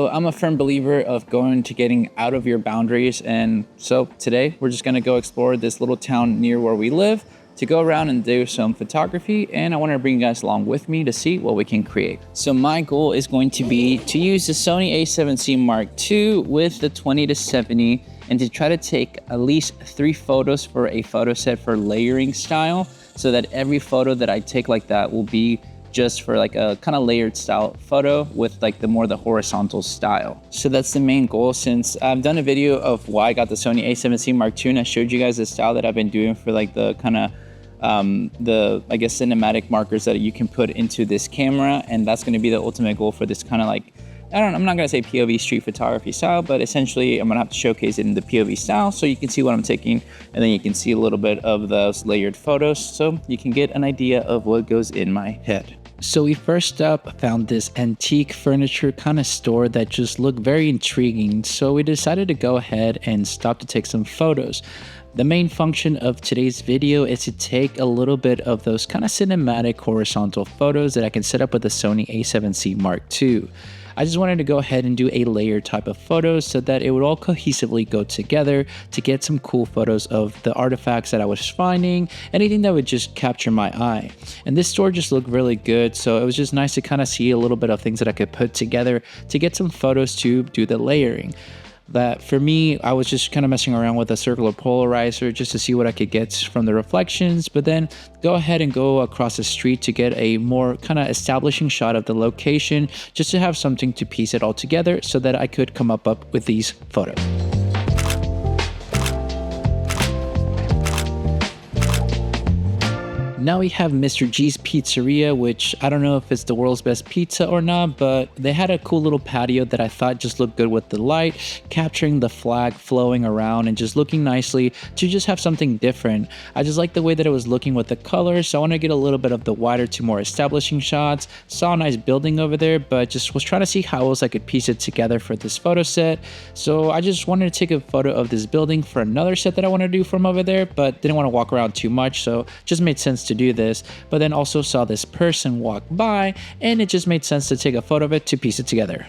So I'm a firm believer of getting out of your boundaries, and so today we're just gonna go explore this little town near where we live to go around and do some photography, and I want to bring you guys along with me to see what we can create. So my goal is going to be to use the Sony A7cii Mark II with the 20-70 and to try to take at least 3 photos for a photo set for layering style, so that every photo that I take like that will be just for like a kind of layered style photo with like the horizontal style. So that's the main goal. Since I've done a video of why I got the Sony A7cii Mark II and I showed you guys the style that I've been doing for like the kind of I guess cinematic markers that you can put into this camera, and that's going to be the ultimate goal for this kind of like, I'm not going to say POV street photography style, but essentially I'm going to have to showcase it in the POV style so you can see what I'm taking, and then you can see a little bit of those layered photos so you can get an idea of what goes in my head. So we first up found this antique furniture kind of store that just looked very intriguing, so we decided to go ahead and stop to take some photos. The main function of today's video is to take a little bit of those kind of cinematic horizontal photos that I can set up with the Sony A7cii Mark II. I just wanted to go ahead and do a layered type of photos so that it would all cohesively go together to get some cool photos of the artifacts that I was finding, anything that would just capture my eye. And this store just looked really good, so it was just nice to kind of see a little bit of things that I could put together to get some photos to do the layering. That for me, I was just kind of messing around with a circular polarizer just to see what I could get from the reflections, but then go ahead and go across the street to get a more kind of establishing shot of the location, just to have something to piece it all together so that I could come up with these photos. Now we have Mr. G's Pizzeria, which I don't know if it's the world's best pizza or not, but they had a cool little patio that I thought just looked good with the light, capturing the flag flowing around and just looking nicely to just have something different. I just like the way that it was looking with the colors, so I want to get a little bit of the wider to more establishing shots. Saw a nice building over there, but just was trying to see how else I could piece it together for this photo set. So I just wanted to take a photo of this building for another set that I want to do from over there, but didn't want to walk around too much, so just made sense to do this. But then also saw this person walk by, and it just made sense to take a photo of it to piece it together.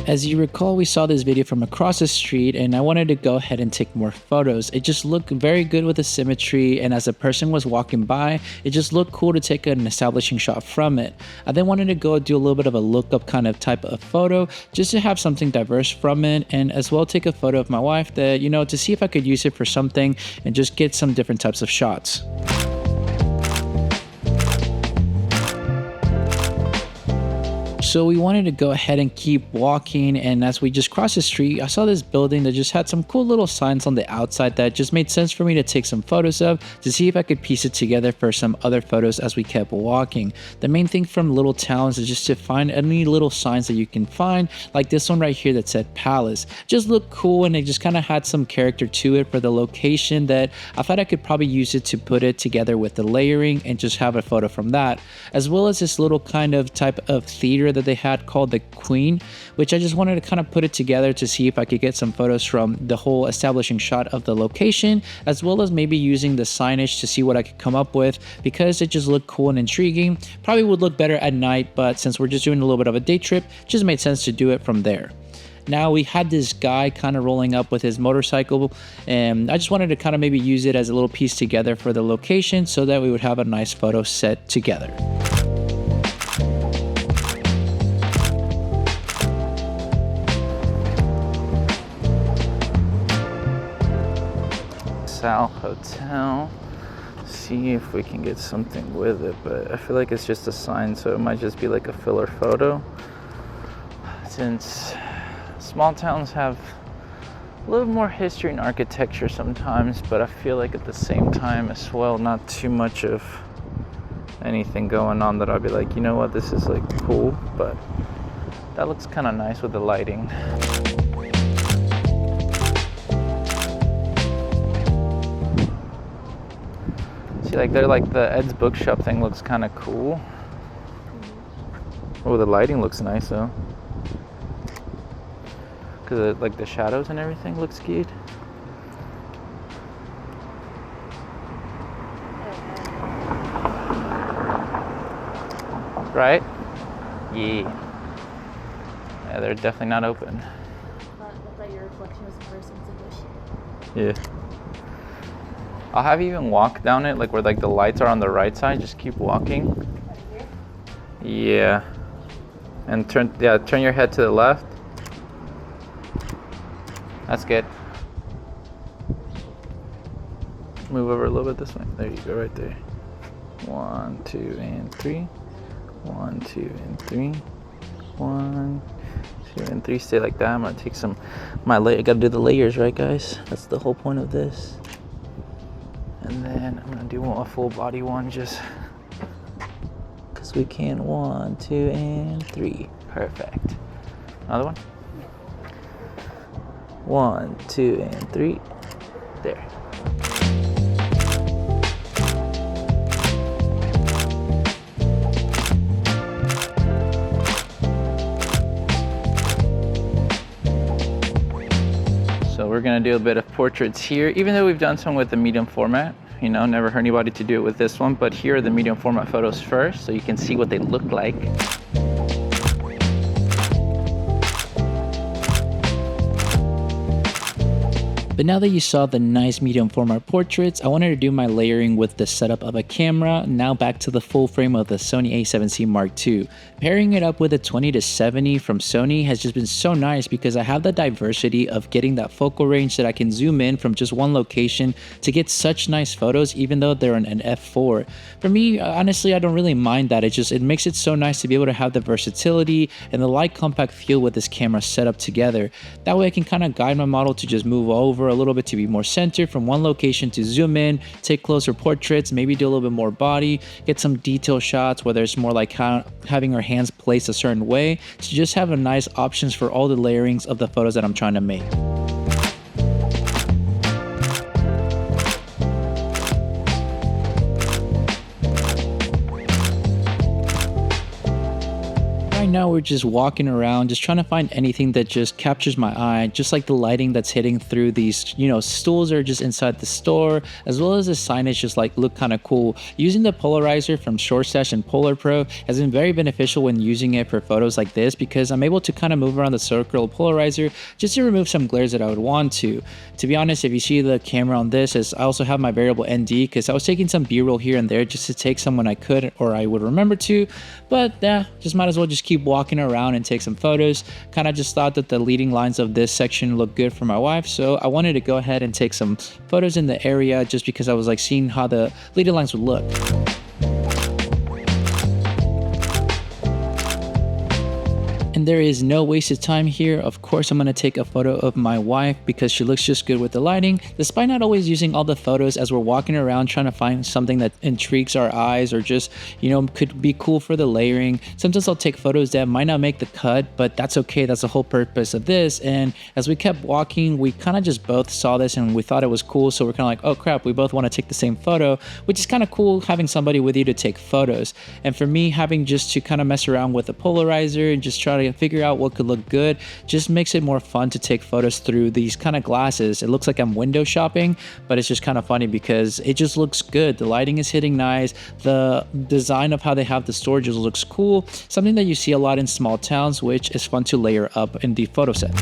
As you recall, we saw this video from across the street and I wanted to go ahead and take more photos. It just looked very good with the symmetry, and as a person was walking by, it just looked cool to take an establishing shot from it. I then wanted to go do a little bit of a lookup kind of type of photo just to have something diverse from it, and as well take a photo of my wife that, to see if I could use it for something and just get some different types of shots. So we wanted to go ahead and keep walking, and as we just crossed the street, I saw this building that just had some cool little signs on the outside that just made sense for me to take some photos of to see if I could piece it together for some other photos as we kept walking. The main thing from little towns is just to find any little signs that you can find, like this one right here that said Palace. Just looked cool, and it just kind of had some character to it for the location that I thought I could probably use it to put it together with the layering and just have a photo from that, as well as this little kind of type of theater that they had called the Queen, which I just wanted to kind of put it together to see if I could get some photos from the whole establishing shot of the location, as well as maybe using the signage to see what I could come up with, because it just looked cool and intriguing. Probably would look better at night, but since we're just doing a little bit of a day trip, it just made sense to do it from there. Now we had this guy kind of rolling up with his motorcycle, and I just wanted to kind of maybe use it as a little piece together for the location so that we would have a nice photo set together. Hotel, see if we can get something with it, but I feel like it's just a sign, so it might just be like a filler photo, since small towns have a little more history and architecture sometimes, but I feel like at the same time as well, not too much of anything going on that I'll be like, you know what, this is like cool, but that looks kind of nice with the lighting. Like they're like the Ed's bookshop thing looks kind of cool. Oh, the lighting looks nice though, because like the shadows and everything looks good. Right? Yeah. Yeah, they're definitely not open. I thought your reflection was the person's bush. Yeah. I'll have you even walk down it, like where like the lights are on the right side. Just keep walking. Right here? Yeah. And turn your head to the left. That's good. Move over a little bit this way. There you go, right there. 1, 2, and 3. 1, 2, and 3. 1, 2, and 3. Stay like that. I'm gonna take some I gotta do the layers, right, guys? That's the whole point of this. And then I'm gonna do a full body one, just because we can. 1, 2, and 3. Perfect. Another one. 1, 2, and 3. There. So we're gonna do a bit of portraits here, even though we've done some with the medium format. You know, never heard anybody to do it with this one, but here are the medium format photos first, so you can see what they look like. But now that you saw the nice medium format portraits, I wanted to do my layering with the setup of a camera. Now back to the full frame of the Sony A7cii Mark II. Pairing it up with a 20-70 from Sony has just been so nice because I have the diversity of getting that focal range that I can zoom in from just one location to get such nice photos, even though they're on an f4. For me, honestly, I don't really mind that. It makes it so nice to be able to have the versatility and the light compact feel with this camera set up together. That way I can kind of guide my model to just move over a little bit to be more centered from one location, to zoom in, take closer portraits, maybe do a little bit more body, get some detail shots, whether it's more like having our hands placed a certain way, to just have a nice options for all the layerings of the photos that I'm trying to make. Right now we're just walking around, just trying to find anything that just captures my eye, just like the lighting that's hitting through these, stools that are just inside the store, as well as the signage just like look kind of cool. Using the polarizer from SureStash and Polar Pro has been very beneficial when using it for photos like this, because I'm able to kind of move around the circle polarizer just to remove some glares that I would want to. To be honest, if you see the camera on this, is I also have my variable ND because I was taking some B-roll here and there just to take some when I could or I would remember to, but yeah, just might as well just keep walking around and take some photos. Kind of just thought that the leading lines of this section looked good for my wife, so I wanted to go ahead and take some photos in the area just because I was like seeing how the leading lines would look. And there is no wasted time here. Of course, I'm going to take a photo of my wife because she looks just good with the lighting, despite not always using all the photos as we're walking around trying to find something that intrigues our eyes or just, could be cool for the layering. Sometimes I'll take photos that might not make the cut, but that's okay. That's the whole purpose of this. And as we kept walking, we kind of just both saw this and we thought it was cool. So we're kind of like, oh crap, we both want to take the same photo, which is kind of cool having somebody with you to take photos. And for me, having just to kind of mess around with the polarizer and just try to figure out what could look good just makes it more fun to take photos through these kind of glasses. It looks like I'm window shopping, but it's just kind of funny because it just looks good. The lighting is hitting nice. The design of how they have the storage looks cool. Something that you see a lot in small towns, which is fun to layer up in the photo set.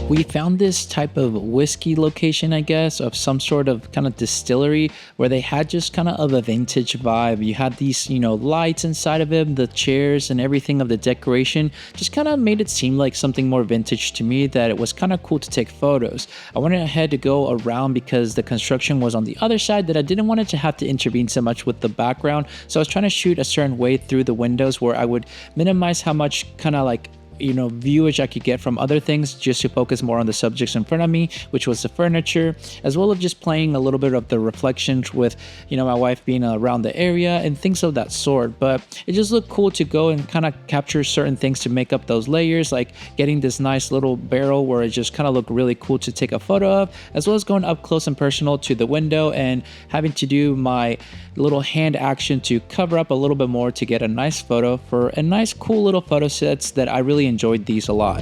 We found this type of whiskey location, I guess, of some sort of kind of distillery where they had just kind of a vintage vibe. You had these, lights inside of it, the chairs and everything of the decoration just kind of made it seem like something more vintage to me, that it was kind of cool to take photos. I went ahead to go around because the construction was on the other side that I didn't want it to have to intervene so much with the background. So I was trying to shoot a certain way through the windows where I would minimize how much kind of like viewage I could get from other things, just to focus more on the subjects in front of me, which was the furniture, as well as just playing a little bit of the reflections with my wife being around the area and things of that sort. But it just looked cool to go and kind of capture certain things to make up those layers, like getting this nice little barrel where it just kind of looked really cool to take a photo of, as well as going up close and personal to the window and having to do my little hand action to cover up a little bit more to get a nice photo for a nice cool little photo sets that I really enjoyed these a lot.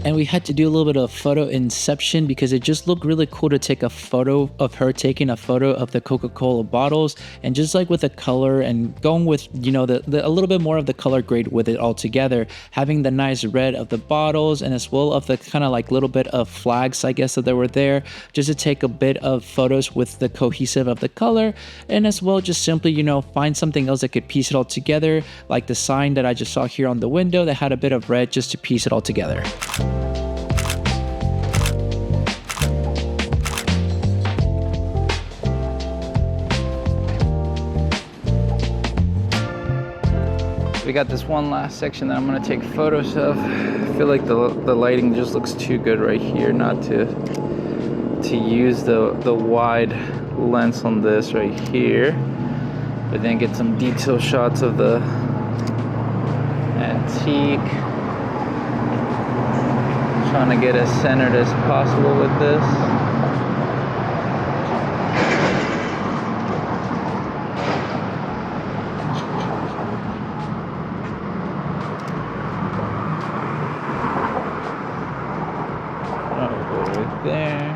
and we had to do a little bit of photo inception because it just looked really cool to take a photo of her taking a photo of the Coca-Cola bottles, and just like with the color and going with, you know, the a little bit more of the color grade with it all together, having the nice red of the bottles and as well of the kind of like little bit of flags, I guess, that they were there, just to take a bit of photos with the cohesive of the color, and as well just simply, you know, find something else that could piece it all together, like the sign that I just saw here on the window that had a bit of red, just to piece it all together. We got this one last section that I'm gonna take photos of. I feel like the lighting just looks too good right here not to use the wide lens on this right here, but then get some detail shots of the antique. Trying to get as centered as possible with this. Right there.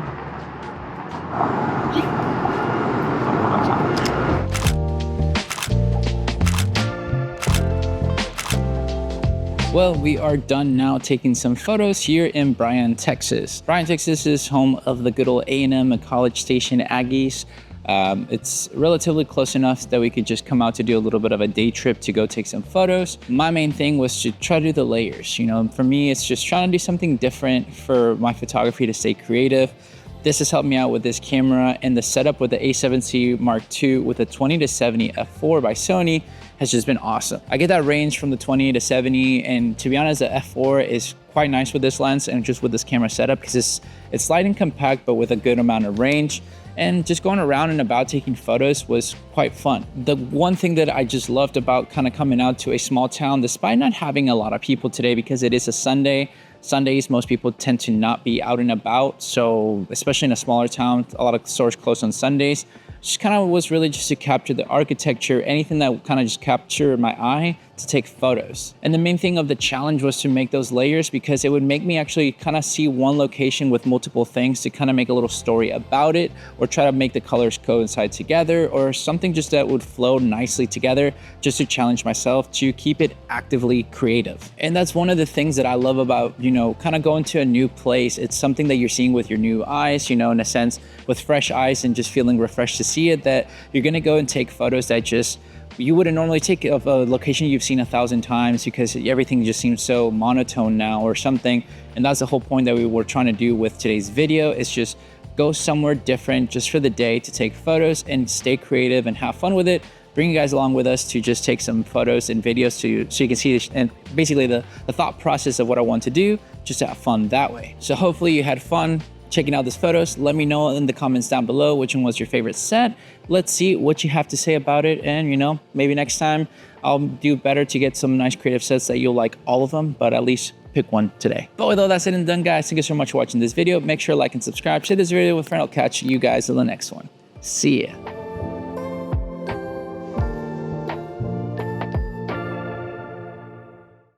Well, we are done now taking some photos here in Bryan, Texas. Bryan, Texas is home of the good old A&M and College Station Aggies. It's relatively close enough that we could just come out to do a little bit of a day trip to go take some photos. My main thing was to try to do the layers. You know, for me, it's just trying to do something different for my photography to stay creative. This has helped me out with this camera, and the setup with the A7cii Mark II with a 20-70 f4 by Sony has just been awesome. I get that range from the 20-70, and to be honest, the f4 is quite nice with this lens and just with this camera setup because it's light and compact, but with a good amount of range. And just going around and about taking photos was quite fun. The one thing that I just loved about kind of coming out to a small town, despite not having a lot of people today because it is a Sunday. Sundays, most people tend to not be out and about. So especially in a smaller town, a lot of stores close on Sundays. Just kind of was really just to capture the architecture, anything that would kind of just capture my eye to take photos. And the main thing of the challenge was to make those layers because it would make me actually kind of see one location with multiple things to kind of make a little story about it, or try to make the colors coincide together, or something just that would flow nicely together, just to challenge myself to keep it actively creative. And that's one of the things that I love about, you know, kind of going to a new place. It's something that you're seeing with your new eyes, you know, in a sense, with fresh eyes, and just feeling refreshed to see it, that you're gonna go and take photos that just you wouldn't normally take of a location you've seen 1,000 times because everything just seems so monotone now or something. And that's the whole point that we were trying to do with today's video, is just go somewhere different just for the day to take photos and stay creative and have fun with it. Bring you guys along with us to just take some photos and videos so you can see and basically the thought process of what I want to do, just to have fun that way. So hopefully you had fun checking out these photos. Let me know in the comments down below which one was your favorite set. Let's see what you have to say about it, and you know, maybe next time I'll do better to get some nice creative sets that you'll like all of them, but at least pick one today. But with all that said and done, guys, thank you so much for watching this video. Make sure to like and subscribe, share this video with a friend. I'll catch you guys in the next one. See ya.